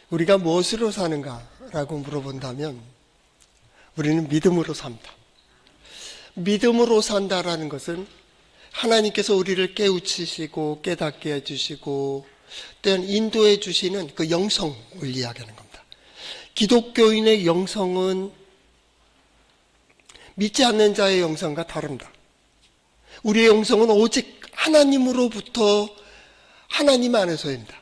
우리가 무엇으로 사는가라고 물어본다면 우리는 믿음으로 삽니다. 믿음으로 산다라는 것은 하나님께서 우리를 깨우치시고 깨닫게 해주시고 또한 인도해 주시는 그 영성을 이야기하는 겁니다. 기독교인의 영성은 믿지 않는 자의 영성과 다릅니다. 우리의 영성은 오직 하나님으로부터 하나님 안에서입니다.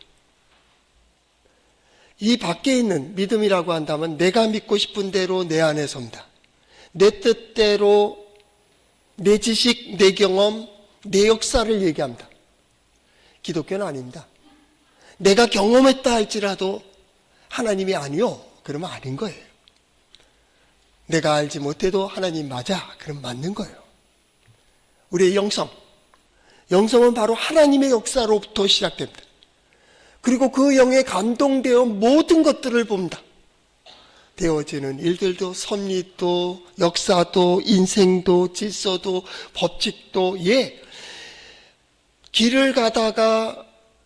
이 밖에 있는 믿음이라고 한다면 내가 믿고 싶은 대로 내 안에 섭니다. 내 뜻대로 내 지식, 내 경험, 내 역사를 얘기합니다. 기독교는 아닙니다. 내가 경험했다 할지라도 하나님이 아니요, 그러면 아닌 거예요. 내가 알지 못해도 하나님 맞아, 그럼 맞는 거예요. 우리의 영성은 바로 하나님의 역사로부터 시작됩니다. 그리고 그 영에 감동되어 모든 것들을 봅니다. 되어지는 일들도, 섭리도, 역사도, 인생도, 질서도, 법칙도, 길을 가다가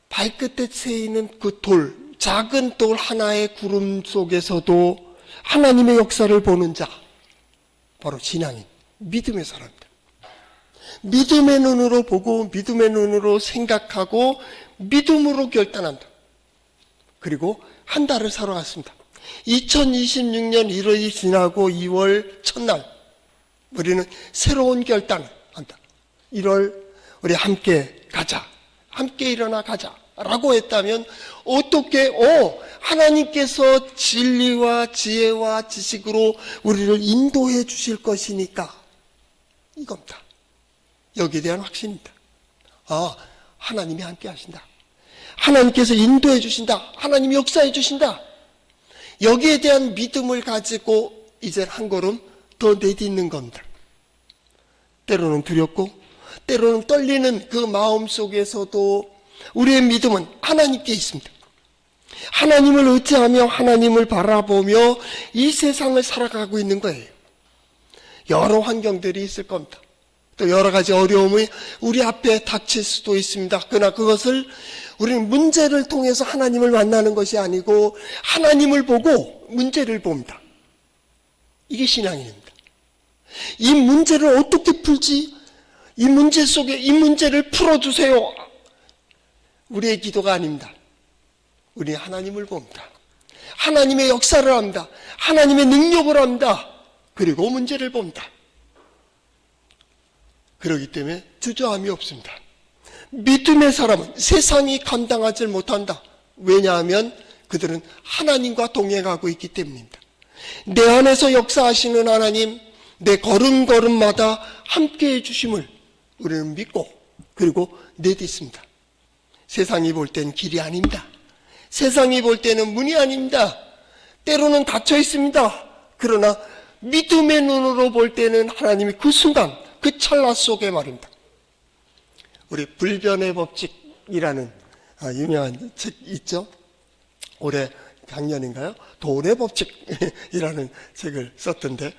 발끝에 세이는 그 돌, 작은 돌 하나의 구름 속에서도 하나님의 역사를 보는 자, 바로 신앙인, 믿음의 사람입니다. 믿음의 눈으로 보고 믿음의 눈으로 생각하고 믿음으로 결단한다. 그리고 한 달을 살아왔습니다. 2026년 1월이 지나고 2월 첫날 우리는 새로운 결단을 한다. 1월 우리 함께 가자, 함께 일어나 가자 라고 했다면 어떻게 하나님께서 진리와 지혜와 지식으로 우리를 인도해 주실 것이니까 이겁니다. 여기에 대한 확신입니다. 하나님이 함께 하신다. 하나님께서 인도해 주신다. 하나님이 역사해 주신다. 여기에 대한 믿음을 가지고 이제 한 걸음 더 내딛는 겁니다. 때로는 두렵고 때로는 떨리는 그 마음 속에서도 우리의 믿음은 하나님께 있습니다. 하나님을 의지하며 하나님을 바라보며 이 세상을 살아가고 있는 거예요. 여러 환경들이 있을 겁니다. 또 여러 가지 어려움이 우리 앞에 닥칠 수도 있습니다. 그러나 그것을 우리는 문제를 통해서 하나님을 만나는 것이 아니고 하나님을 보고 문제를 봅니다. 이게 신앙입니다. 이 문제를 어떻게 풀지? 이 문제 속에 이 문제를 풀어주세요. 우리의 기도가 아닙니다. 우리는 하나님을 봅니다. 하나님의 역사를 합니다. 하나님의 능력을 합니다. 그리고 문제를 봅니다. 그렇기 때문에 주저함이 없습니다. 믿음의 사람은 세상이 감당하지 못한다. 왜냐하면 그들은 하나님과 동행하고 있기 때문입니다. 내 안에서 역사하시는 하나님, 내 걸음걸음마다 함께해 주심을 우리는 믿고 그리고 내딛습니다. 세상이 볼 때는 길이 아닙니다. 세상이 볼 때는 문이 아닙니다. 때로는 닫혀 있습니다. 그러나 믿음의 눈으로 볼 때는 하나님이 그 순간, 그 찰나 속에 말입니다. 우리 불변의 법칙이라는 유명한 책 있죠? 올해 작년인가요? 돈의 법칙이라는 책을 썼던데,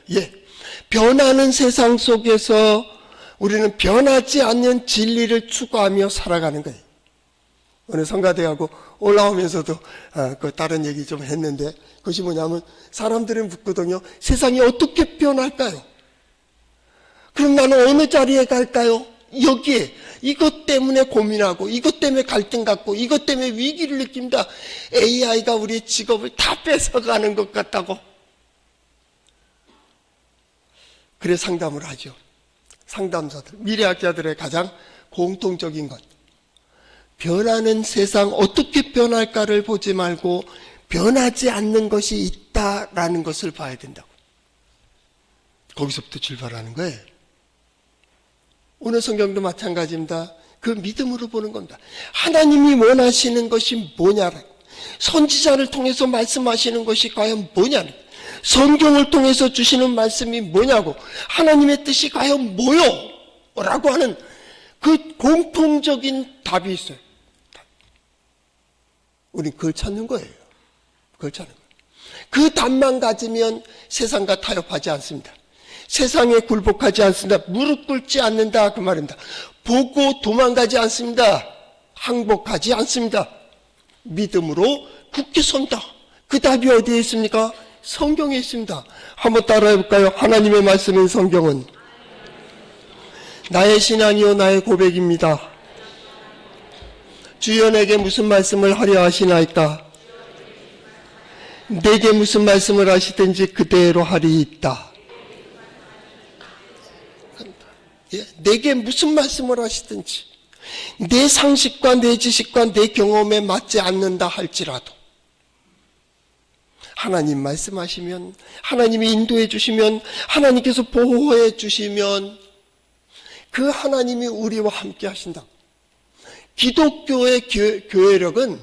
변하는 세상 속에서 우리는 변하지 않는 진리를 추구하며 살아가는 거예요. 오늘 성가대하고 올라오면서도 다른 얘기 좀 했는데, 그것이 뭐냐면 사람들은 묻거든요. 세상이 어떻게 변할까요? 그럼 나는 어느 자리에 갈까요? 여기에 이것 때문에 고민하고 이것 때문에 갈등 갖고 이것 때문에 위기를 느낀다. AI가 우리의 직업을 다 뺏어가는 것 같다고. 그래 상담을 하죠. 상담사들, 미래학자들의 가장 공통적인 것. 변하는 세상 어떻게 변할까를 보지 말고 변하지 않는 것이 있다라는 것을 봐야 된다고. 거기서부터 출발하는 거예요. 오늘 성경도 마찬가지입니다. 그 믿음으로 보는 겁니다. 하나님이 원하시는 것이 뭐냐를, 선지자를 통해서 말씀하시는 것이 과연 뭐냐를, 성경을 통해서 주시는 말씀이 뭐냐고, 하나님의 뜻이 과연 뭐요? 라고 하는 그 공통적인 답이 있어요. 우린 그걸 찾는 거예요. 그걸 찾는 거예요. 그 답만 가지면 세상과 타협하지 않습니다. 세상에 굴복하지 않습니다. 무릎 꿇지 않는다 그 말입니다. 보고 도망가지 않습니다. 항복하지 않습니다. 믿음으로 굳게 선다. 그 답이 어디에 있습니까? 성경에 있습니다. 한번 따라해 볼까요? 하나님의 말씀인 성경은 나의 신앙이요 나의 고백입니다. 주여 내게 무슨 말씀을 하려 하시나이까? 내게 무슨 말씀을 하시든지 그대로 하리이다. 예, 내게 무슨 말씀을 하시든지 내 상식과 내 지식과 내 경험에 맞지 않는다 할지라도 하나님 말씀하시면, 하나님이 인도해 주시면, 하나님께서 보호해 주시면 그 하나님이 우리와 함께 하신다. 기독교의 교회력은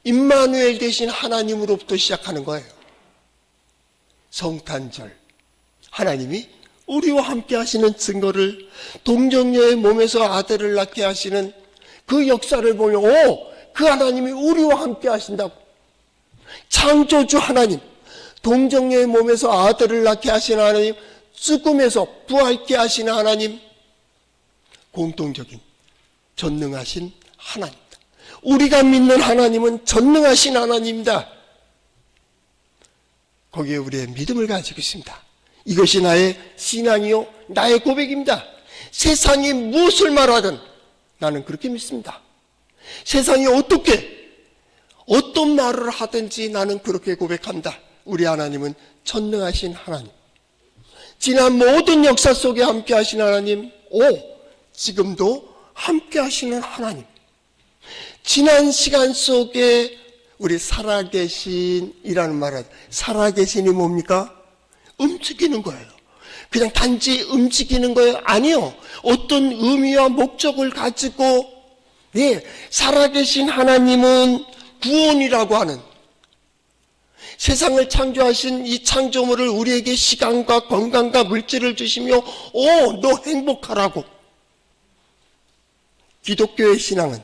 임마누엘 되신 하나님으로부터 시작하는 거예요. 성탄절, 하나님이 우리와 함께 하시는 증거를, 동정녀의 몸에서 아들을 낳게 하시는 그 역사를 보면 그 하나님이 우리와 함께 하신다고. 창조주 하나님, 동정녀의 몸에서 아들을 낳게 하시는 하나님, 죽음에서 부활케 하시는 하나님, 공통적인 전능하신 하나님입니다. 우리가 믿는 하나님은 전능하신 하나님입니다. 거기에 우리의 믿음을 가지고 있습니다. 이것이 나의 신앙이요 나의 고백입니다. 세상이 무엇을 말하든 나는 그렇게 믿습니다. 세상이 어떤 말을 하든지 나는 그렇게 고백한다. 우리 하나님은 전능하신 하나님, 지난 모든 역사 속에 함께 하신 하나님, 지금도 함께 하시는 하나님, 지난 시간 속에 우리 살아계신이라는 말은, 살아계신이 뭡니까? 움직이는 거예요. 그냥 단지 움직이는 거예요? 아니요. 어떤 의미와 목적을 가지고, 살아계신 하나님은 구원이라고 하는, 세상을 창조하신 이 창조물을 우리에게 시간과 건강과 물질을 주시며 너 행복하라고. 기독교의 신앙은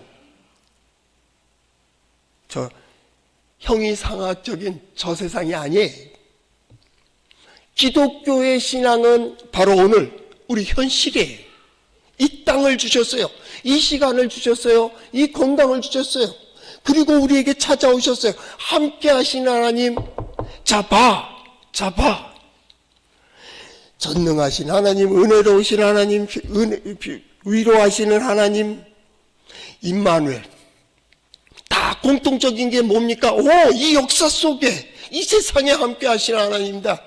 저 형이상학적인 저 세상이 아니에요. 기독교의 신앙은 바로 오늘 우리 현실이에요. 이 땅을 주셨어요. 이 시간을 주셨어요. 이 건강을 주셨어요. 그리고 우리에게 찾아오셨어요. 함께 하신 하나님, 봐. 전능하신 하나님, 은혜로우신 하나님, 위로하시는 하나님, 임마누엘. 다 공통적인 게 뭡니까? 이 역사 속에, 이 세상에 함께 하신 하나님입니다.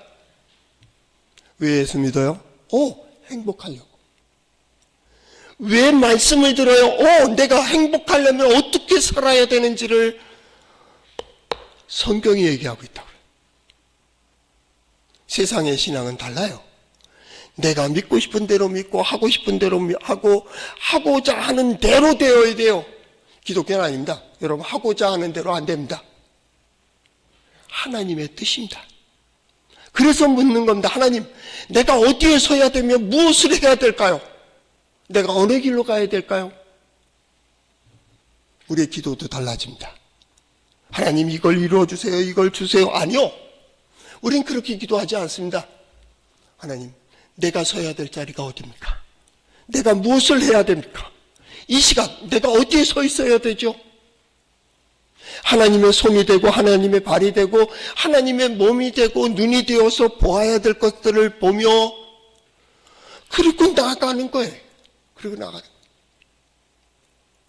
왜 예수 믿어요? 행복하려고. 왜 말씀을 들어요? 내가 행복하려면 어떻게 살아야 되는지를 성경이 얘기하고 있다고요. 세상의 신앙은 달라요. 내가 믿고 싶은 대로 믿고 하고 싶은 대로 하고 하고자 하는 대로 되어야 돼요. 기독교는 아닙니다. 여러분, 하고자 하는 대로 안 됩니다. 하나님의 뜻입니다. 그래서 묻는 겁니다. 하나님, 내가 어디에 서야 되며 무엇을 해야 될까요? 내가 어느 길로 가야 될까요? 우리의 기도도 달라집니다. 하나님, 이걸 이루어주세요. 이걸 주세요. 아니요. 우린 그렇게 기도하지 않습니다. 하나님, 내가 서야 될 자리가 어디입니까? 내가 무엇을 해야 됩니까? 이 시간 내가 어디에 서 있어야 되죠? 하나님의 손이 되고 하나님의 발이 되고 하나님의 몸이 되고 눈이 되어서 보아야 될 것들을 보며 그리고 나아가는 거예요. 그리고 나가는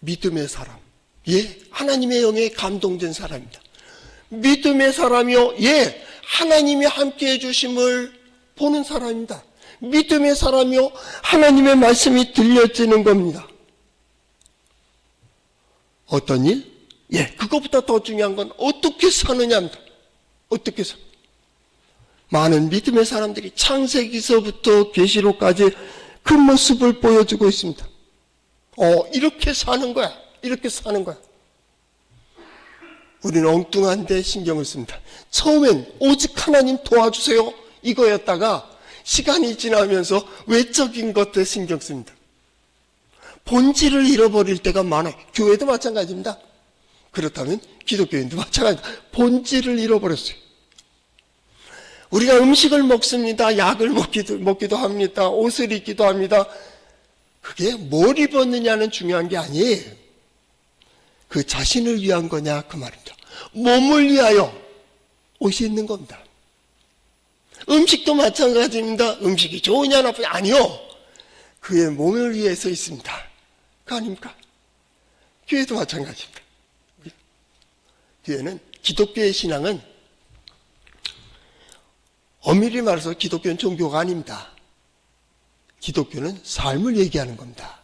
믿음의 사람, 하나님의 영에 감동된 사람입니다. 믿음의 사람이요, 하나님이 함께해 주심을 보는 사람입니다. 믿음의 사람이요, 하나님의 말씀이 들려지는 겁니다. 어떤 일? 그것보다 더 중요한 건 어떻게 사느냐입니다. 어떻게 사? 많은 믿음의 사람들이 창세기서부터 계시록까지 그 모습을 보여주고 있습니다. 이렇게 사는 거야. 이렇게 사는 거야. 우리는 엉뚱한데 신경을 씁니다. 처음엔 오직 하나님 도와주세요 이거였다가 시간이 지나면서 외적인 것들 신경 씁니다. 본질을 잃어버릴 때가 많아요. 교회도 마찬가지입니다. 그렇다면 기독교인도 마찬가지입니다. 본질을 잃어버렸어요. 우리가 음식을 먹습니다. 약을 먹기도 합니다. 옷을 입기도 합니다. 그게 뭘 입었느냐는 중요한 게 아니에요. 그 자신을 위한 거냐 그 말입니다. 몸을 위하여 옷이 있는 겁니다. 음식도 마찬가지입니다. 음식이 좋으냐 나쁘냐 아니요. 그의 몸을 위해서 있습니다. 그 아닙니까? 교회도 마찬가지입니다. 교회는 기독교의 신앙은 엄밀히 말해서 기독교는 종교가 아닙니다. 기독교는 삶을 얘기하는 겁니다.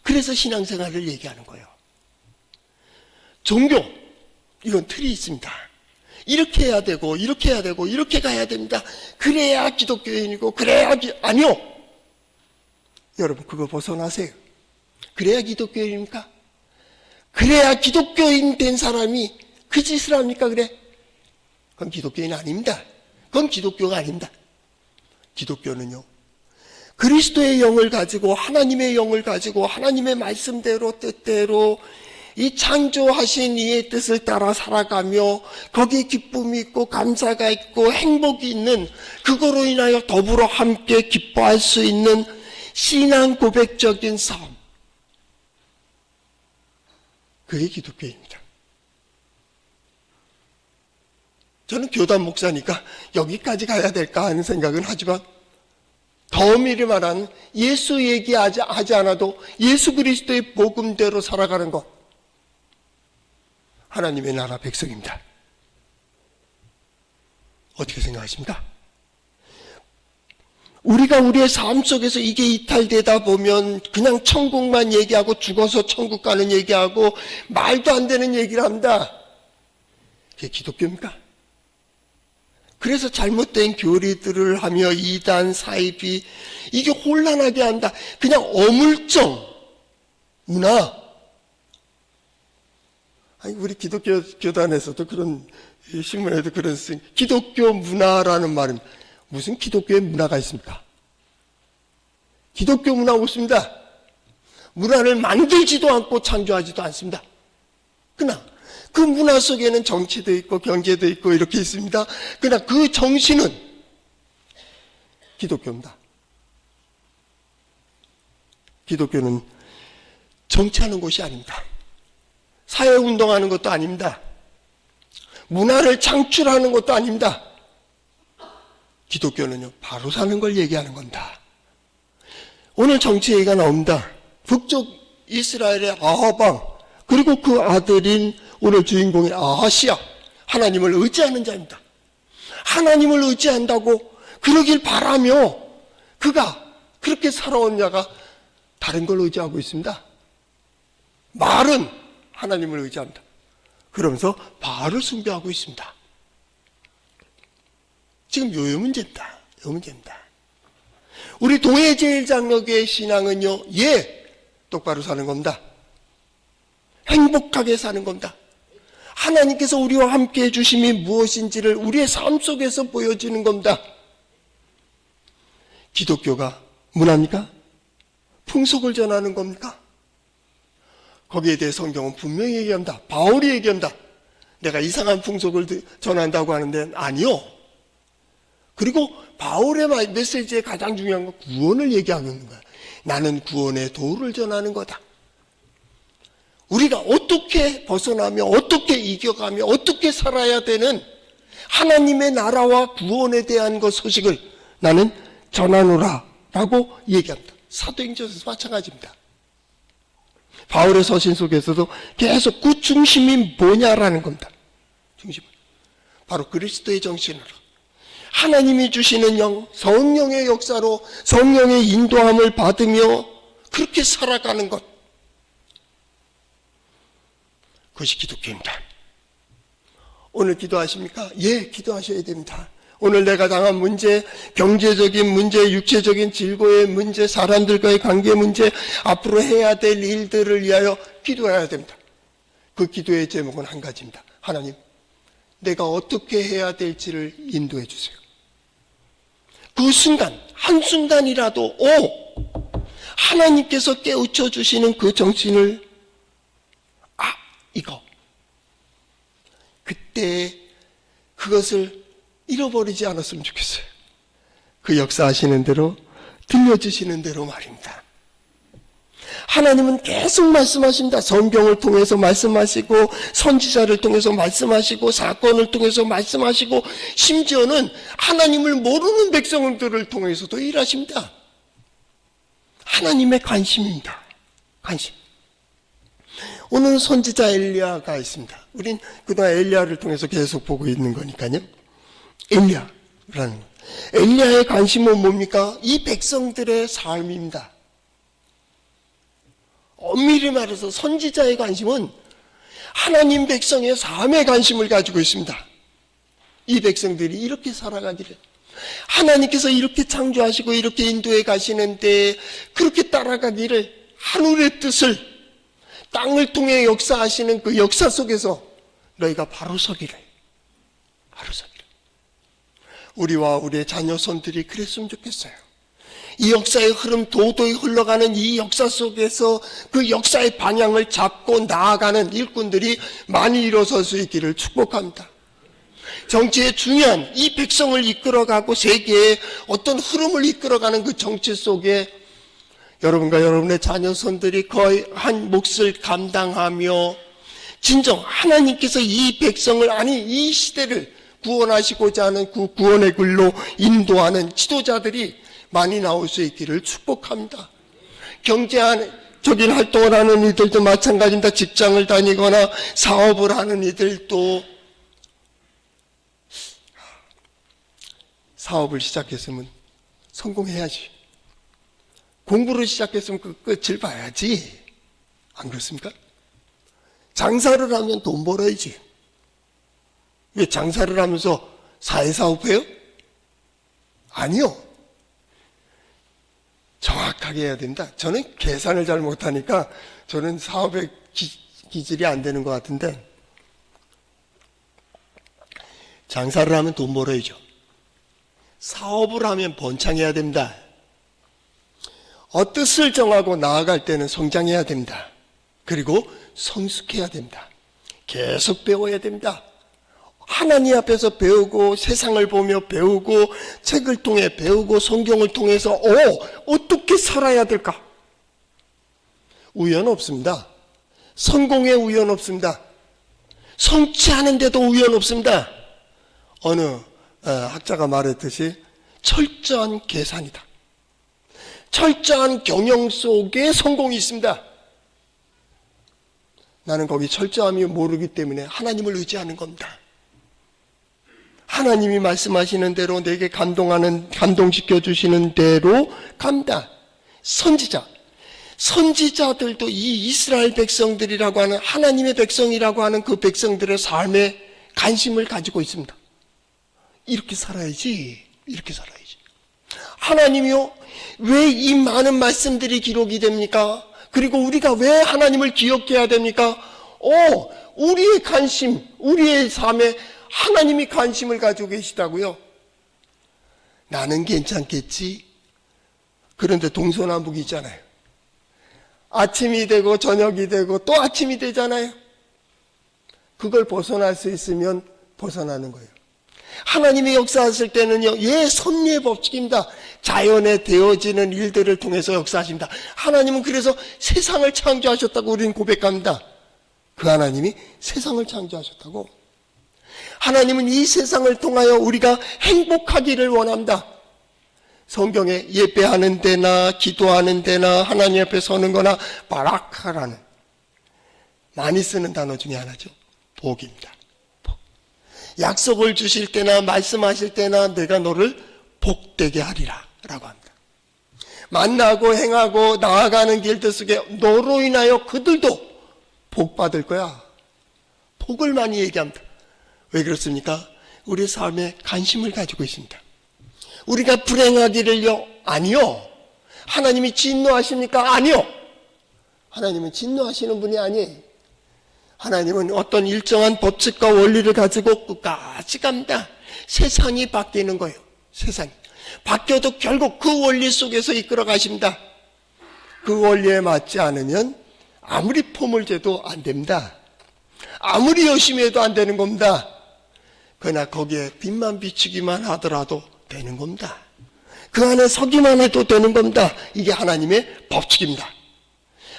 그래서 신앙생활을 얘기하는 거예요. 종교, 이건 틀이 있습니다. 이렇게 해야 되고 이렇게 해야 되고 이렇게 가야 됩니다. 그래야 기독교인이고 그래야 아니요. 여러분 그거 벗어나세요. 그래야 기독교인입니까? 그래야 기독교인 된 사람이 그 짓을 합니까? 그래? 그건 기독교인 아닙니다. 그건 기독교가 아닙니다. 기독교는요, 그리스도의 영을 가지고 하나님의 영을 가지고 하나님의 말씀대로 뜻대로 이 창조하신 이의 뜻을 따라 살아가며 거기에 기쁨이 있고 감사가 있고 행복이 있는, 그거로 인하여 더불어 함께 기뻐할 수 있는 신앙 고백적인 삶, 그게 기독교입니다. 저는 교단 목사니까 여기까지 가야 될까 하는 생각은 하지만 더 미리 말하는 예수 얘기하지 않아도 예수 그리스도의 복음대로 살아가는 것, 하나님의 나라 백성입니다. 어떻게 생각하십니까? 우리가 우리의 삶 속에서 이게 이탈되다 보면 그냥 천국만 얘기하고 죽어서 천국 가는 얘기하고 말도 안 되는 얘기를 합니다. 그게 기독교입니까? 그래서 잘못된 교리들을 하며 이단, 사이비, 이게 혼란하게 한다. 그냥 어물쩡 문화. 아니, 우리 기독교 교단에서도 그런, 신문에도 그런 기독교 문화라는 말은 무슨 기독교의 문화가 있습니까? 기독교 문화 없습니다. 문화를 만들지도 않고 창조하지도 않습니다. 그러나 그 문화 속에는 정치도 있고 경제도 있고 이렇게 있습니다. 그러나 그 정신은 기독교입니다. 기독교는 정치하는 곳이 아닙니다. 사회운동하는 것도 아닙니다. 문화를 창출하는 것도 아닙니다. 기독교는요, 바로 사는 걸 얘기하는 겁니다. 오늘 정치 얘기가 나옵니다. 북쪽 이스라엘의 아합 왕, 그리고 그 아들인 오늘 주인공의 아하시야, 하나님을 의지하는 자입니다. 하나님을 의지한다고 그러길 바라며 그가 그렇게 살아온 자가 다른 걸 의지하고 있습니다. 말은 하나님을 의지합니다. 그러면서 바알을 숭배하고 있습니다. 지금 요 문제입니다. 요 문제입니다. 우리 동해제일장로교의 신앙은요, 똑바로 사는 겁니다. 행복하게 사는 겁니다. 하나님께서 우리와 함께 해주심이 무엇인지를 우리의 삶 속에서 보여지는 겁니다. 기독교가 문화입니까? 풍속을 전하는 겁니까? 거기에 대해 성경은 분명히 얘기합니다. 바울이 얘기합니다. 내가 이상한 풍속을 전한다고 하는데 아니요. 그리고 바울의 메시지의 가장 중요한 건 구원을 얘기하고 있는 거야. 나는 구원의 도를 전하는 거다. 우리가 어떻게 벗어나며 어떻게 이겨가며 어떻게 살아야 되는 하나님의 나라와 구원에 대한 것 소식을 나는 전하노라 라고 얘기합니다. 사도행전에서 마찬가지입니다. 바울의 서신 속에서도 계속 그 중심이 뭐냐라는 겁니다. 중심은 바로 그리스도의 정신으로 하나님이 주시는 영, 성령의 역사로 성령의 인도함을 받으며 그렇게 살아가는 것, 그것이 기독교입니다. 오늘 기도하십니까? 예, 기도하셔야 됩니다. 오늘 내가 당한 문제, 경제적인 문제, 육체적인 질고의 문제, 사람들과의 관계 문제, 앞으로 해야 될 일들을 위하여 기도해야 됩니다. 그 기도의 제목은 한 가지입니다. 하나님, 내가 어떻게 해야 될지를 인도해 주세요. 그 순간, 한순간이라도 하나님께서 깨우쳐 주시는 그 정신을 이거 그때 그것을 잃어버리지 않았으면 좋겠어요. 그 역사하시는 대로 들려주시는 대로 말입니다. 하나님은 계속 말씀하십니다. 성경을 통해서 말씀하시고 선지자를 통해서 말씀하시고 사건을 통해서 말씀하시고 심지어는 하나님을 모르는 백성들을 통해서도 일하십니다. 하나님의 관심입니다. 관심. 오늘은 선지자 엘리야가 있습니다. 우린 그동안 엘리야를 통해서 계속 보고 있는 거니까요. 엘리야라는 거. 엘리야의 관심은 뭡니까? 이 백성들의 삶입니다. 엄밀히 말해서 선지자의 관심은 하나님 백성의 삶에 관심을 가지고 있습니다. 이 백성들이 이렇게 살아가기를, 하나님께서 이렇게 창조하시고 이렇게 인도해 가시는데 그렇게 따라가기를, 하늘의 뜻을 땅을 통해 역사하시는 그 역사 속에서 너희가 바로 서기를. 우리와 우리의 자녀손들이 그랬으면 좋겠어요. 이 역사의 흐름, 도도히 흘러가는 이 역사 속에서 그 역사의 방향을 잡고 나아가는 일꾼들이 많이 일어설 수 있기를 축복합니다. 정치의 중요한 이 백성을 이끌어가고 세계의 어떤 흐름을 이끌어가는 그 정치 속에 여러분과 여러분의 자녀손들이 거의 한 몫을 감당하며 진정 하나님께서 이 백성을, 아니 이 시대를 구원하시고자 하는 그 구원의 길로 인도하는 지도자들이 많이 나올 수 있기를 축복합니다. 경제적인 활동을 하는 이들도 마찬가지입니다. 직장을 다니거나 사업을 하는 이들도 사업을 시작했으면 성공해야지. 공부를 시작했으면 그 끝을 봐야지. 안 그렇습니까? 장사를 하면 돈 벌어야지. 왜 장사를 하면서 사회사업해요? 아니요. 정확하게 해야 됩니다. 저는 계산을 잘 못하니까 저는 사업의 기질이 안 되는 것 같은데, 장사를 하면 돈 벌어야죠. 사업을 하면 번창해야 됩니다. 뜻을 정하고 나아갈 때는 성장해야 됩니다. 그리고 성숙해야 됩니다. 계속 배워야 됩니다. 하나님 앞에서 배우고 세상을 보며 배우고 책을 통해 배우고 성경을 통해서 어떻게 살아야 될까? 우연 없습니다. 성공에 우연 없습니다. 성취하는데도 우연 없습니다. 어느 학자가 말했듯이 철저한 계산이다. 철저한 경영 속에 성공이 있습니다. 나는 거기 철저함이 모르기 때문에 하나님을 의지하는 겁니다. 하나님이 말씀하시는 대로 내게 감동시켜 주시는 대로 갑니다. 선지자들도 이 이스라엘 백성들이라고 하는, 하나님의 백성이라고 하는 그 백성들의 삶에 관심을 가지고 있습니다. 이렇게 살아야지. 하나님이요, 왜 이 많은 말씀들이 기록이 됩니까? 그리고 우리가 왜 하나님을 기억해야 됩니까? 우리의 관심, 우리의 삶에 하나님이 관심을 가지고 계시다고요. 나는 괜찮겠지. 그런데 동서남북이잖아요. 아침이 되고 저녁이 되고 또 아침이 되잖아요. 그걸 벗어날 수 있으면 벗어나는 거예요. 하나님이 역사하실 때는요, 섭리의 법칙입니다. 자연에 되어지는 일들을 통해서 역사하십니다. 하나님은 그래서 세상을 창조하셨다고 우리는 고백합니다. 그 하나님이 세상을 창조하셨다고. 하나님은 이 세상을 통하여 우리가 행복하기를 원합니다. 성경에 예배하는 데나 기도하는 데나 하나님 앞에 서는 거나 바라카라는 많이 쓰는 단어 중에 하나죠. 복입니다. 복. 약속을 주실 때나 말씀하실 때나 내가 너를 복되게 하리라 라고 합니다. 만나고 행하고 나아가는 길들 속에 너로 인하여 그들도 복 받을 거야. 복을 많이 얘기합니다. 왜 그렇습니까? 우리 삶에 관심을 가지고 있습니다. 우리가 불행하기를요? 아니요. 하나님이 진노하십니까? 아니요. 하나님은 진노하시는 분이 아니에요. 하나님은 어떤 일정한 법칙과 원리를 가지고 끝까지 갑니다. 세상이 바뀌는 거예요. 세상이. 바뀌어도 결국 그 원리 속에서 이끌어 가십니다. 그 원리에 맞지 않으면 아무리 폼을 재도 안 됩니다. 아무리 열심히 해도 안 되는 겁니다. 그러나 거기에 빛만 비추기만 하더라도 되는 겁니다. 그 안에 서기만 해도 되는 겁니다. 이게 하나님의 법칙입니다.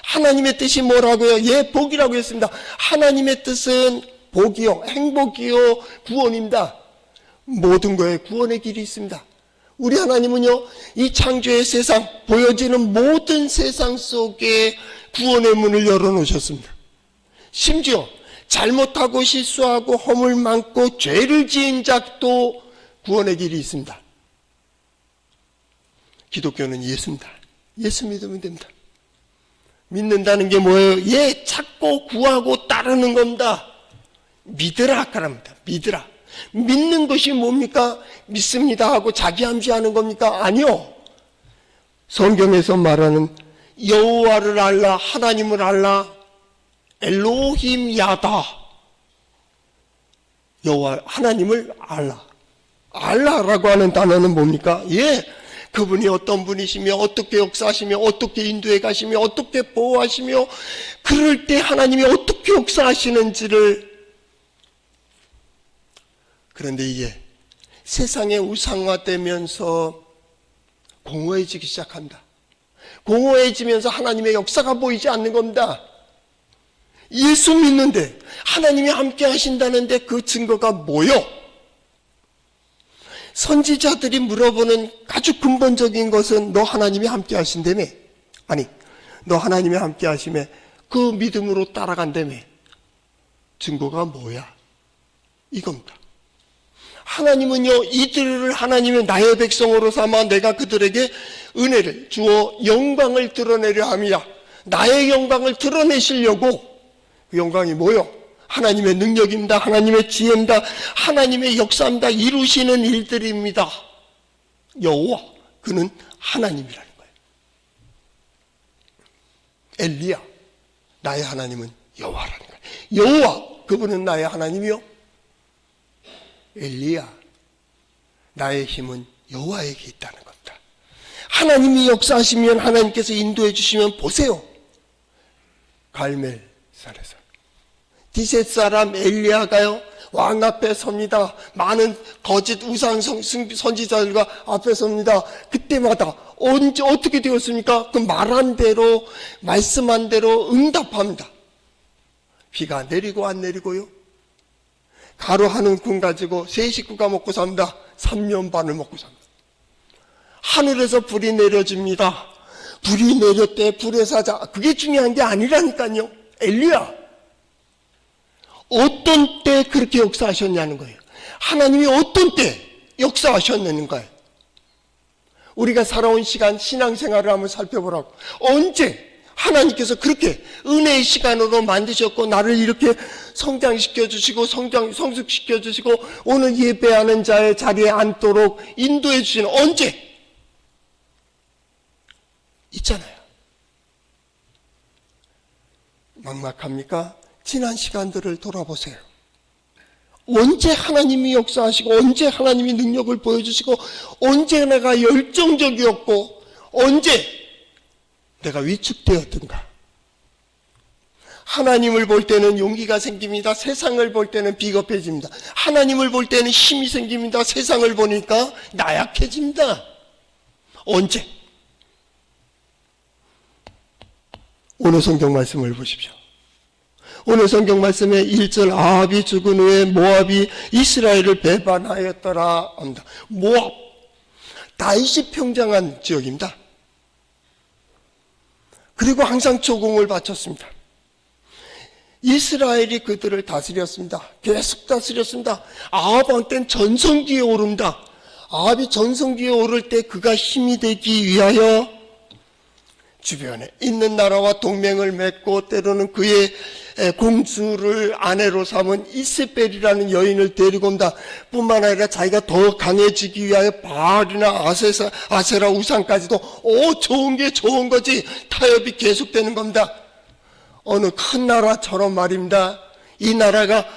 하나님의 뜻이 뭐라고요? 예, 복이라고 했습니다. 하나님의 뜻은 복이요, 행복이요, 구원입니다. 모든 거에 구원의 길이 있습니다. 우리 하나님은요, 이 창조의 세상, 보여지는 모든 세상 속에 구원의 문을 열어놓으셨습니다. 심지어 잘못하고 실수하고 허물 많고 죄를 지은 자도 구원의 길이 있습니다. 기독교는 예수입니다. 예수 믿으면 됩니다. 믿는다는 게 뭐예요? 예, 찾고 구하고 따르는 겁니다. 믿으라 그럽니다. 믿으라. 믿는 것이 뭡니까? 믿습니다 하고 자기 암시하는 겁니까? 아니요. 성경에서 말하는 여호와를 알라, 하나님을 알라, 엘로힘 야다. 여호와 하나님을 알라. 알라라고 하는 단어는 뭡니까? 예, 그분이 어떤 분이시며 어떻게 역사하시며 어떻게 인도해 가시며 어떻게 보호하시며 그럴 때 하나님이 어떻게 역사하시는지를. 그런데 이게 세상에 우상화되면서 공허해지기 시작합니다. 공허해지면서 하나님의 역사가 보이지 않는 겁니다. 예수 믿는데 하나님이 함께 하신다는데 그 증거가 뭐요? 선지자들이 물어보는 아주 근본적인 것은 너 하나님이 함께 하신다며? 아니, 너 하나님이 함께 하시며 그 믿음으로 따라간다며? 증거가 뭐야? 이겁니다. 하나님은요, 이들을 하나님의 나의 백성으로 삼아 내가 그들에게 은혜를 주어 영광을 드러내려 합니다. 나의 영광을 드러내시려고. 그 영광이 뭐요? 하나님의 능력입니다. 하나님의 지혜입니다. 하나님의 역사입니다. 이루시는 일들입니다. 여호와, 그는 하나님이라는 거예요. 엘리야, 나의 하나님은 여호와라는 거예요. 여호와, 그분은 나의 하나님이요. 엘리야, 나의 힘은 여호와에게 있다는 겁니다. 하나님이 역사하시면, 하나님께서 인도해 주시면 보세요. 갈멜산에서 디셋 사람 엘리야가요, 왕 앞에 섭니다. 많은 거짓 우상 선지자들과 앞에 섭니다. 그때마다 언제 어떻게 되었습니까? 그 말한 대로, 말씀한 대로 응답합니다. 비가 내리고 안 내리고요, 가루 한 움큼 가지고 세 식구가 먹고 삽니다. 3년 반을 먹고 삽니다. 하늘에서 불이 내려집니다. 불이 내렸대, 불의 사자. 그게 중요한 게 아니라니까요. 엘리야, 어떤 때 그렇게 역사하셨냐는 거예요. 하나님이 어떤 때 역사하셨냐는 거예요. 우리가 살아온 시간, 신앙생활을 한번 살펴보라고. 언제 하나님께서 그렇게 은혜의 시간으로 만드셨고 나를 이렇게 성장시켜 주시고 성숙시켜 주시고 오늘 예배하는 자의 자리에 앉도록 인도해 주시는, 언제? 있잖아요. 막막합니까? 지난 시간들을 돌아보세요. 언제 하나님이 역사하시고 언제 하나님이 능력을 보여주시고 언제 내가 열정적이었고 언제 내가 위축되었던가. 하나님을 볼 때는 용기가 생깁니다. 세상을 볼 때는 비겁해집니다. 하나님을 볼 때는 힘이 생깁니다. 세상을 보니까 나약해집니다. 언제? 오늘 성경 말씀을 보십시오. 오늘 성경 말씀에 1절, 아합이 죽은 후에 모압이 이스라엘을 배반하였더라 합니다. 모압, 다윗이 평정한 지역입니다. 그리고 항상 조공을 바쳤습니다. 이스라엘이 그들을 다스렸습니다. 계속 다스렸습니다. 아합 왕 때는 전성기에 오릅니다. 아합이 전성기에 오를 때 그가 힘이 되기 위하여 주변에 있는 나라와 동맹을 맺고 때로는 그의 공주를 아내로 삼은 이세벨이라는 여인을 데리고 온다. 뿐만 아니라 자기가 더 강해지기 위하여 바알이나 아세라 우상까지도 좋은 게 좋은 거지. 타협이 계속되는 겁니다. 어느 큰 나라처럼 말입니다. 이 나라가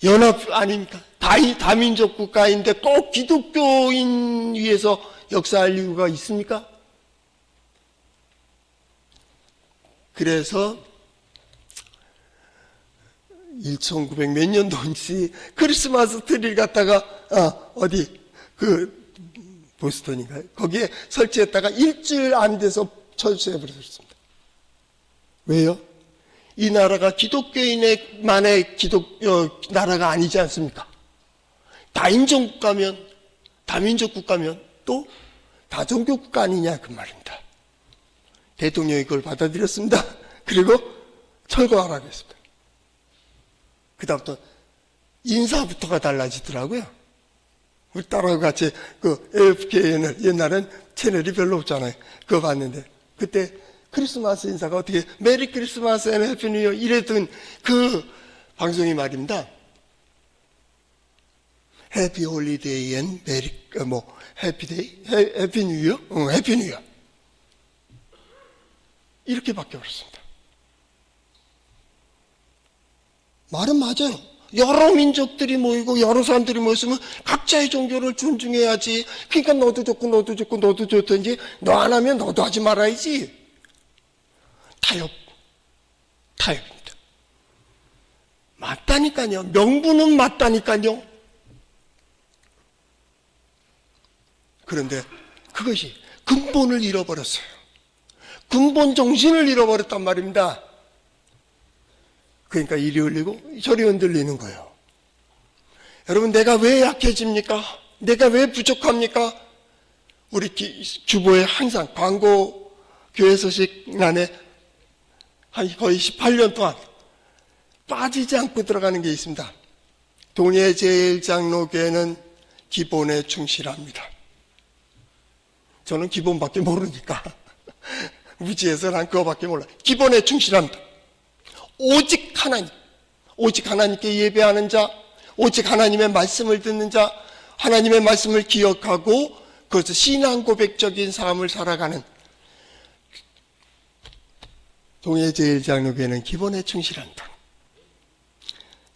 연합 아닙니까? 다민족 국가인데 꼭 기독교인 위해서 역사할 이유가 있습니까? 그래서 1900 몇 년도인지 크리스마스 트리를 갖다가 어디 그 보스턴인가요? 거기에 설치했다가 일주일 안 돼서 철수해 버렸습니다. 왜요? 이 나라가 기독교인만의 나라가 아니지 않습니까? 다인종 국가면, 다민족 국가면 또 다종교 국가 아니냐 그 말입니다. 대통령이 그걸 받아들였습니다. 그리고 철거하라고 했습니다. 그 다음부터 인사부터가 달라지더라고요. 우리 딸하고 같이 그 AFKN을 옛날엔 채널이 별로 없잖아요. 그거 봤는데 그때 크리스마스 인사가 어떻게 메리 크리스마스 앤 해피 뉴 이어 이랬던 그 방송이 말입니다. 해피 홀리데이 앤 메리 해피 데이 해피 뉴 이어 해피 뉴 이어 이렇게 바뀌어버렸습니다. 말은 맞아요. 여러 민족들이 모이고 여러 사람들이 모였으면 각자의 종교를 존중해야지. 그러니까 너도 좋고 너도 좋고 너도 좋든지 너 안 하면 너도 하지 말아야지. 타협입니다. 맞다니까요. 명분은 맞다니까요. 그런데 그것이 근본을 잃어버렸어요. 근본 정신을 잃어버렸단 말입니다. 그러니까 이리 흘리고 저리 흔들리는 거예요. 여러분, 내가 왜 약해집니까? 내가 왜 부족합니까? 우리 주보에 항상 광고 교회 소식란에 거의 18년 동안 빠지지 않고 들어가는 게 있습니다. 동해제일장로교회는 기본에 충실합니다. 저는 기본밖에 모르니까 무지해서 난 그거밖에 몰라. 기본에 충실합니다. 오직 하나님, 오직 하나님께 예배하는 자, 오직 하나님의 말씀을 듣는 자, 하나님의 말씀을 기억하고 그것을 신앙 고백적인 삶을 살아가는 동해제일장로교회는 기본에 충실한다.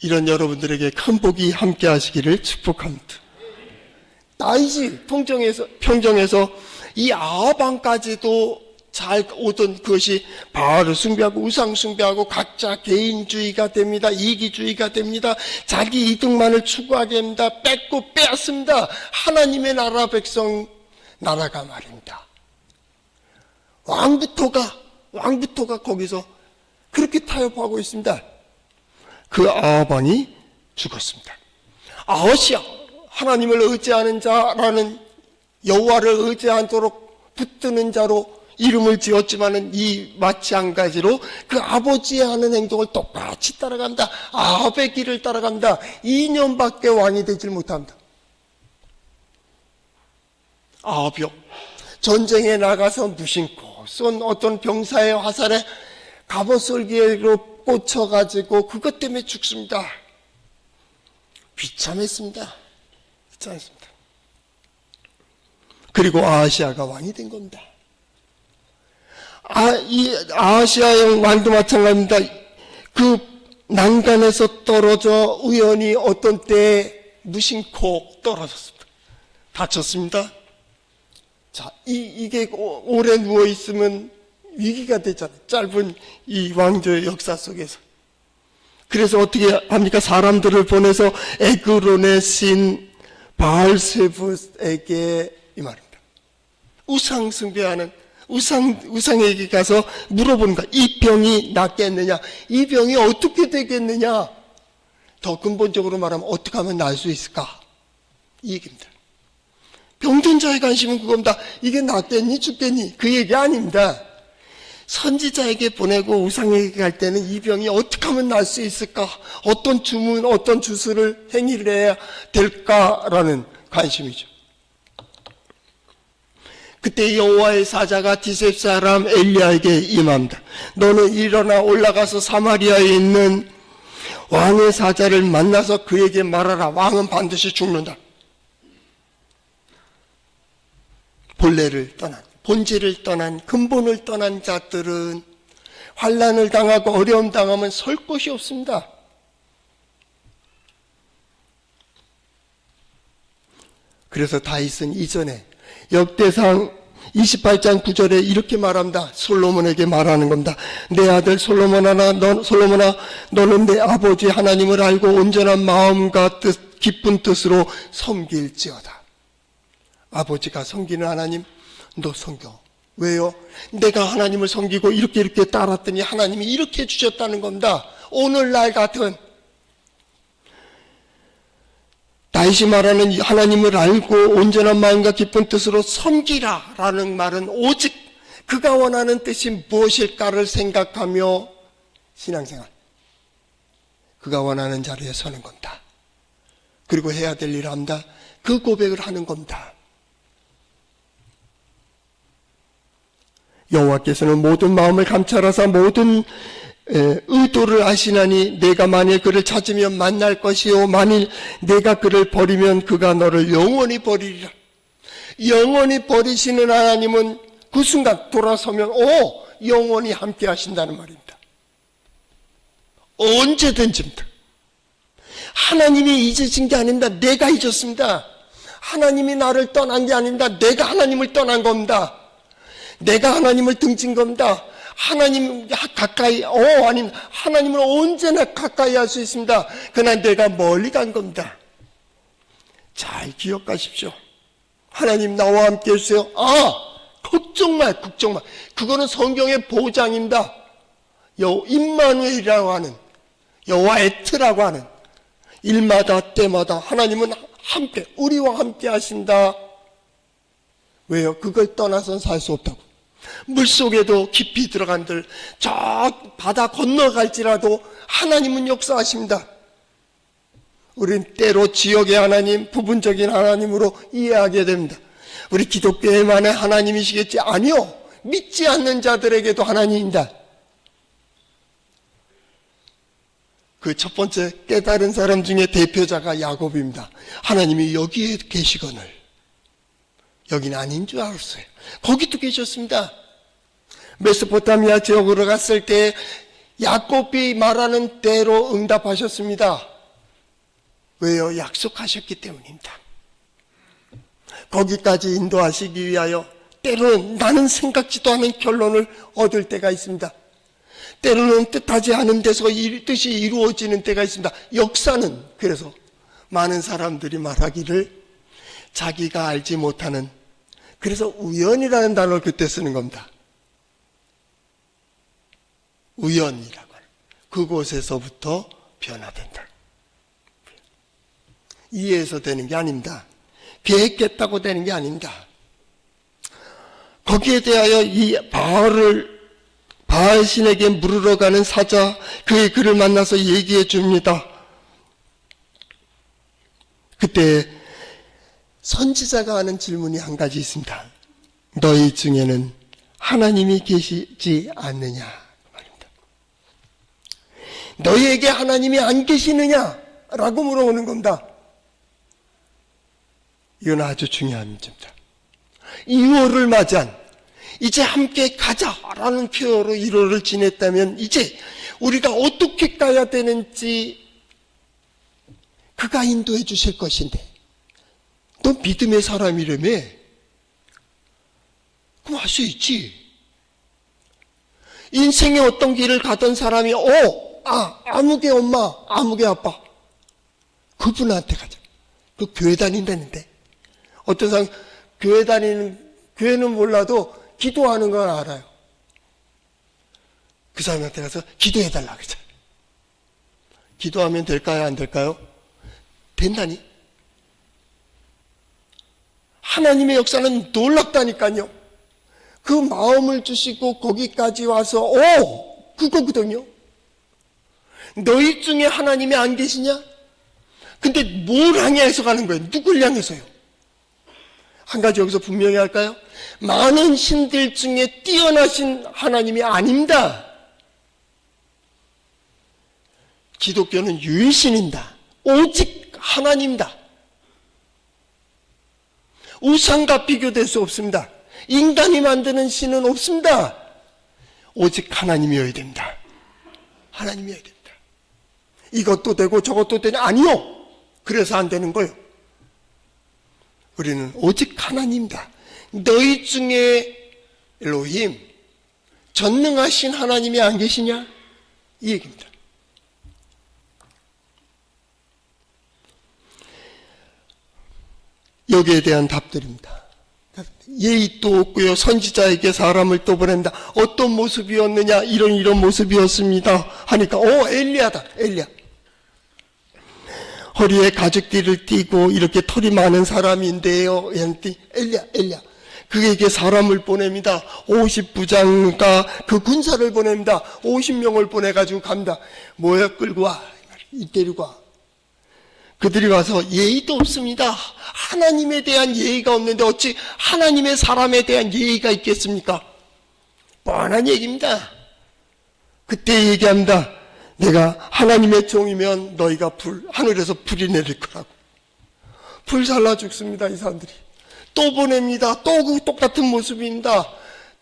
이런 여러분들에게 큰 복이 함께 하시기를 축복합니다. 다윗이 평정에서 이 아합왕까지도 잘 오던 그것이 바알을 숭배하고 우상 숭배하고 각자 개인주의가 됩니다. 이기주의가 됩니다. 자기 이득만을 추구하게 됩니다. 뺏고 빼앗습니다. 하나님의 나라 백성 나라가 말입니다. 왕부터가 거기서 그렇게 타협하고 있습니다. 그 아합왕이 죽었습니다. 아하시야, 하나님을 의지하는 자라는 여호와를 의지하도록 붙드는 자로 이름을 지었지만은 이 마찬가지로 그 아버지의 하는 행동을 똑같이 따라갑니다. 아합의 길을 따라갑니다. 2년밖에 왕이 되질 못합니다. 아합이요, 전쟁에 나가서 무심코 쏜 어떤 병사의 화살에 갑옷솔기로 꽂혀가지고 그것 때문에 죽습니다. 비참했습니다. 그리고 아하시아가 왕이 된 겁니다. 이 아하시아 왕도 마찬가지입니다. 그 난간에서 떨어져 우연히 어떤 때에 무심코 떨어졌습니다. 다쳤습니다. 자, 이게 오래 누워있으면 위기가 되잖아요. 짧은 이 왕조의 역사 속에서. 그래서 어떻게 합니까? 사람들을 보내서 에그론의 신 바알세부에게 이 말입니다. 우상 숭배하는 우상에게 가서 물어보는 거야. 이 병이 낫겠느냐? 이 병이 어떻게 되겠느냐? 더 근본적으로 말하면 어떻게 하면 나을 수 있을까? 이 얘기입니다. 병든 자의 관심은 그겁니다. 이게 낫겠니? 죽겠니? 그 얘기 아닙니다. 선지자에게 보내고 우상에게 갈 때는 이 병이 어떻게 하면 나을 수 있을까? 어떤 주문, 어떤 주술을 행위를 해야 될까라는 관심이죠. 그때 여호와의 사자가 디셉 사람 엘리야에게 임합니다. 너는 일어나 올라가서 사마리아에 있는 왕의 사자를 만나서 그에게 말하라. 왕은 반드시 죽는다. 본래를 떠난, 본질을 떠난, 근본을 떠난 자들은 환난을 당하고 어려움 당하면 설 곳이 없습니다. 그래서 다윗은 이전에 역대상 28장 9절에 이렇게 말합니다. 솔로몬에게 말하는 겁니다. 내 아들 솔로몬아, 너는 내 아버지 하나님을 알고 온전한 마음과 깊은 뜻으로 섬길지어다. 아버지가 섬기는 하나님 너 섬겨. 왜요? 내가 하나님을 섬기고 이렇게 따랐더니 하나님이 이렇게 주셨다는 겁니다. 오늘날 같은 다윗이 말하는 하나님을 알고 온전한 마음과 깊은 뜻으로 섬기라 라는 말은 오직 그가 원하는 뜻이 무엇일까를 생각하며 신앙생활, 그가 원하는 자리에 서는 겁니다. 그리고 해야 될 일을 합니다. 그 고백을 하는 겁니다. 여호와께서는 모든 마음을 감찰하사 모든 의도를 아시나니 내가 만일 그를 찾으면 만날 것이요 만일 내가 그를 버리면 그가 너를 영원히 버리리라. 영원히 버리시는 하나님은 그 순간 돌아서면 영원히 함께 하신다는 말입니다. 언제든지입니다. 하나님이 잊으신 게 아닙니다. 내가 잊었습니다. 하나님이 나를 떠난 게 아닙니다. 내가 하나님을 떠난 겁니다. 내가 하나님을 등진 겁니다. 하나님 가까이, 아닙니다. 하나님을 언제나 가까이 할 수 있습니다. 그러나 내가 멀리 간 겁니다. 잘 기억하십시오. 하나님 나와 함께 해주세요. 걱정 마. 그거는 성경의 보장입니다. 임마누엘이라고 하는, 여호와 에트라고 하는, 일마다 때마다 하나님은 함께, 우리와 함께 하신다. 왜요? 그걸 떠나선 살 수 없다고. 물속에도 깊이 들어간들 저 바다 건너갈지라도 하나님은 역사하십니다. 우린 때로 지역의 하나님, 부분적인 하나님으로 이해하게 됩니다. 우리 기독교에만의 하나님이시겠지? 아니요. 믿지 않는 자들에게도 하나님입니다. 그 첫 번째 깨달은 사람 중에 대표자가 야곱입니다. 하나님이 여기에 계시거늘. 여기는 아닌 줄 알았어요. 거기도 계셨습니다. 메소포타미아 지역으로 갔을 때 야곱이 말하는 대로 응답하셨습니다. 왜요? 약속하셨기 때문입니다. 거기까지 인도하시기 위하여 때로는 나는 생각지도 않은 결론을 얻을 때가 있습니다. 때로는 뜻하지 않은 데서 뜻이 이루어지는 때가 있습니다. 역사는 그래서 많은 사람들이 말하기를 자기가 알지 못하는, 그래서 우연이라는 단어를 그때 쓰는 겁니다. 우연이라고 하는, 그곳에서부터 변화된다. 이해해서 되는 게 아닙니다. 계획했다고 되는 게 아닙니다. 거기에 대하여 이 바알 신에게 물으러 가는 사자, 그의 그를 만나서 얘기해 줍니다. 그때 선지자가 하는 질문이 한 가지 있습니다. 너희 중에는 하나님이 계시지 않느냐 말입니다. 너희에게 하나님이 안 계시느냐 라고 물어보는 겁니다. 이건 아주 중요한 문제입니다. 2월을 맞이한 이제 함께 가자라는 표어로 1월을 지냈다면 이제 우리가 어떻게 가야 되는지 그가 인도해 주실 것인데, 너 믿음의 사람이라며? 그럼 할 수 있지. 인생의 어떤 길을 가던 사람이 아무개 엄마, 아무개 아빠, 그분한테 가자. 그 교회 다닌다는데. 어떤 사람 교회는 몰라도 기도하는 건 알아요. 그 사람한테 가서 기도해달라 그러자. 기도하면 될까요? 안 될까요? 된다니. 하나님의 역사는 놀랍다니까요. 그 마음을 주시고 거기까지 와서 그거거든요. 너희 중에 하나님이 안 계시냐? 근데 뭘 향해서 가는 거예요? 누굴 향해서요? 한 가지 여기서 분명히 할까요? 많은 신들 중에 뛰어나신 하나님이 아닙니다. 기독교는 유일신입니다. 오직 하나님입니다. 우상과 비교될 수 없습니다. 인간이 만드는 신은 없습니다. 오직 하나님이어야 됩니다. 하나님이어야 됩니다. 이것도 되고 저것도 되냐? 아니요. 그래서 안 되는 거예요. 우리는 오직 하나님입니다. 너희 중에 엘로힘, 전능하신 하나님이 안 계시냐? 이 얘기입니다. 여기에 대한 답들입니다. 예의도 없고요. 선지자에게 사람을 또 보낸다. 어떤 모습이었느냐? 이런 모습이었습니다. 하니까 엘리야다. 엘리야. 허리에 가죽띠를 띠고 이렇게 털이 많은 사람인데요. 엘리야. 그에게 사람을 보냅니다. 50부장과 그 군사를 보냅니다. 50명을 보내가지고 갑니다. 뭐야, 끌고 와. 이때리고 와. 그들이 와서 예의도 없습니다. 하나님에 대한 예의가 없는데 어찌 하나님의 사람에 대한 예의가 있겠습니까? 뻔한 얘기입니다. 그때 얘기합니다. 내가 하나님의 종이면 너희가 하늘에서 불이 내릴 거라고. 불살라 죽습니다, 이 사람들이. 또 보냅니다. 또 그 똑같은 모습입니다.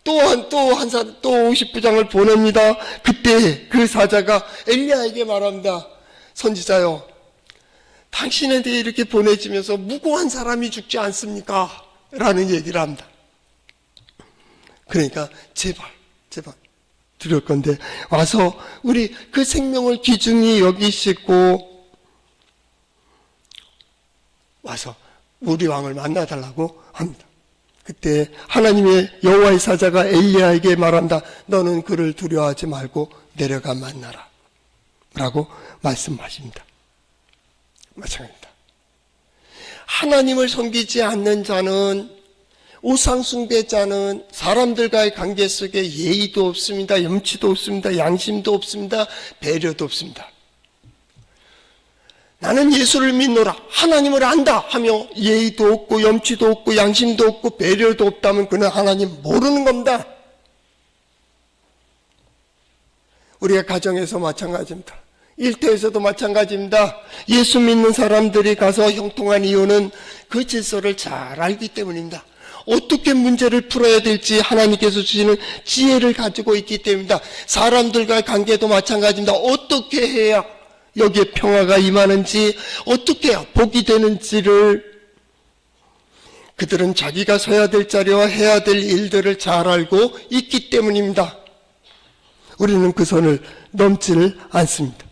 또 50부장을 보냅니다. 그때 그 사자가 엘리야에게 말합니다. 선지자요, 당신에 대해 이렇게 보내지면서 무고한 사람이 죽지 않습니까? 라는 얘기를 합니다. 그러니까 제발 드릴 건데 와서 우리 그 생명을 귀중히 여기시고 와서 우리 왕을 만나달라고 합니다. 그때 하나님의 여호와의 사자가 엘리야에게 말한다. 너는 그를 두려워하지 말고 내려가 만나라 라고 말씀하십니다. 마찬가지입니다. 하나님을 섬기지 않는 자는, 우상 숭배자는 사람들과의 관계 속에 예의도 없습니다. 염치도 없습니다. 양심도 없습니다. 배려도 없습니다. 나는 예수를 믿노라, 하나님을 안다 하며 예의도 없고 염치도 없고 양심도 없고 배려도 없다면 그는 하나님 모르는 겁니다. 우리가 가정에서 마찬가지입니다. 일터에서도 마찬가지입니다. 예수 믿는 사람들이 가서 형통한 이유는 그 질서를 잘 알기 때문입니다. 어떻게 문제를 풀어야 될지 하나님께서 주시는 지혜를 가지고 있기 때문입니다. 사람들과의 관계도 마찬가지입니다. 어떻게 해야 여기에 평화가 임하는지, 어떻게 해야 복이 되는지를 그들은 자기가 서야 될 자리와 해야 될 일들을 잘 알고 있기 때문입니다. 우리는 그 선을 넘지를 않습니다.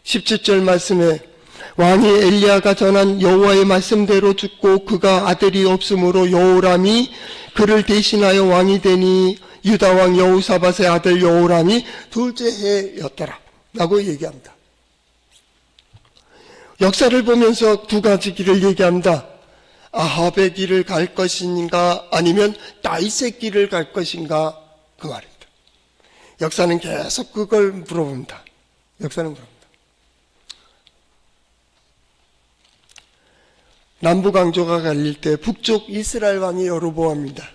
17절 말씀에 왕이 엘리야가 전한 여호와의 말씀대로 죽고 그가 아들이 없으므로 여호람이 그를 대신하여 왕이 되니 유다 왕 여호사밧의 아들 여호람이 둘째 해였더라 라고 얘기합니다. 역사를 보면서 두 가지 길을 얘기합니다. 아합의 길을 갈 것인가 아니면 다윗의 길을 갈 것인가, 그 말입니다. 역사는 계속 그걸 물어봅니다. 역사는 물어봅니다. 남부강조가 갈릴 때 북쪽 이스라엘 왕이 여로보암입니다.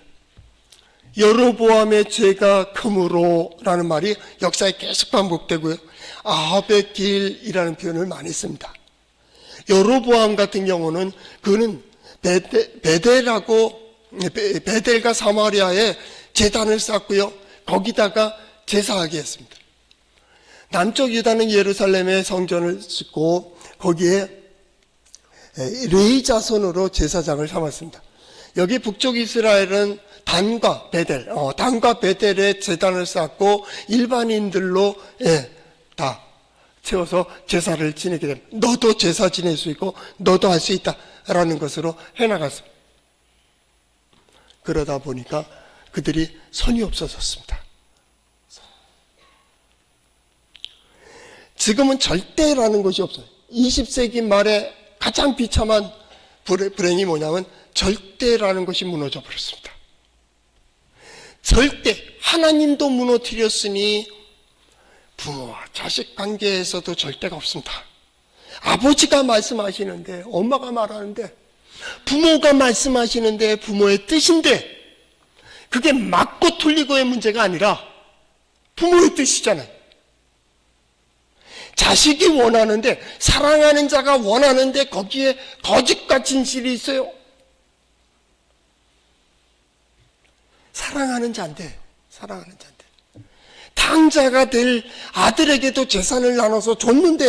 여로보암의 죄가 크므로 라는 말이 역사에 계속 반복되고요. 아합의 길이라는 표현을 많이 씁니다. 여로보암 같은 경우는 그는 베델과 사마리아에 제단을 쌓고요. 거기다가 제사하게 했습니다. 남쪽 유다는 예루살렘에 성전을 짓고 거기에 레위 자손으로 제사장을 삼았습니다. 여기 북쪽 이스라엘은 단과 베델에 제단을 쌓고 일반인들로 다 채워서 제사를 지내게 됩니다. 너도 제사 지낼 수 있고 너도 할 수 있다라는 것으로 해나갔습니다. 그러다 보니까 그들이 선이 없어졌습니다. 지금은 절대라는 것이 없어요. 20세기 말에 가장 비참한 불행이 뭐냐면 절대라는 것이 무너져 버렸습니다. 절대, 하나님도 무너뜨렸으니 부모와 자식 관계에서도 절대가 없습니다. 아버지가 말씀하시는데, 엄마가 말하는데, 부모가 말씀하시는데, 부모의 뜻인데, 그게 맞고 틀리고의 문제가 아니라 부모의 뜻이잖아요. 자식이 원하는데, 사랑하는 자가 원하는데 거기에 거짓과 진실이 있어요. 사랑하는 자인데 당자가 될 아들에게도 재산을 나눠서 줬는데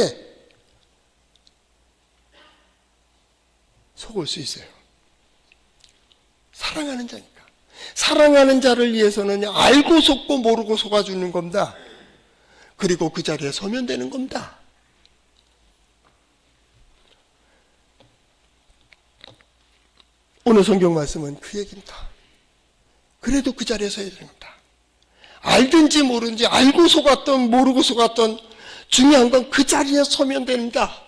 속을 수 있어요. 사랑하는 자니까. 사랑하는 자를 위해서는 알고 속고 모르고 속아주는 겁니다. 그리고 그 자리에 서면 되는 겁니다. 오늘 성경 말씀은 그 얘기입니다. 그래도 그 자리에 서야 되는 겁니다. 알든지 모르든지 알고 속았던 모르고 속았던 중요한 건 그 자리에 서면 됩니다.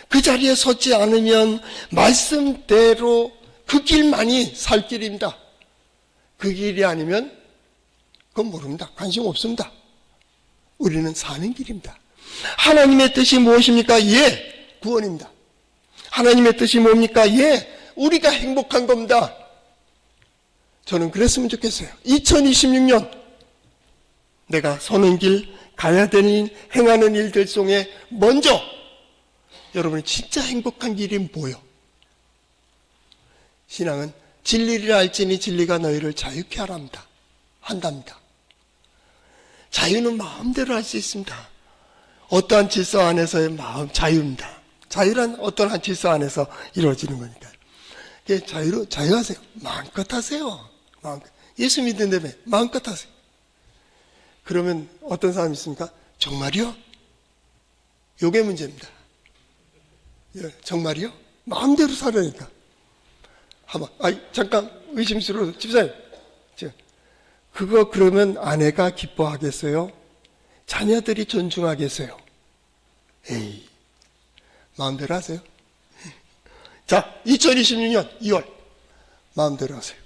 그 자리에 서지 않으면 말씀대로 그 길만이 살 길입니다. 그 길이 아니면 그건 모릅니다. 관심 없습니다. 우리는 사는 길입니다. 하나님의 뜻이 무엇입니까? 예, 구원입니다. 하나님의 뜻이 뭡니까? 예, 우리가 행복한 겁니다. 저는 그랬으면 좋겠어요. 2026년 내가 서는 길, 가야 되는 행하는 일들 중에 먼저 여러분이 진짜 행복한 길이 뭐요? 신앙은 진리를 알지니 진리가 너희를 자유케 하랍니다. 한답니다. 자유는 마음대로 할 수 있습니다. 어떠한 질서 안에서의 마음, 자유입니다. 자유란 어떠한 질서 안에서 이루어지는 거니까요. 자유하세요. 마음껏 하세요. 마음껏. 예수 믿는다며 마음껏 하세요. 그러면 어떤 사람이 있습니까? 정말이요? 요게 문제입니다. 정말이요? 마음대로 살으니까. 잠깐 의심스러워서 집사님, 그거 그러면 아내가 기뻐하겠어요? 자녀들이 존중하겠어요? 에이, 마음대로 하세요. 자, 2026년 2월 마음대로 하세요.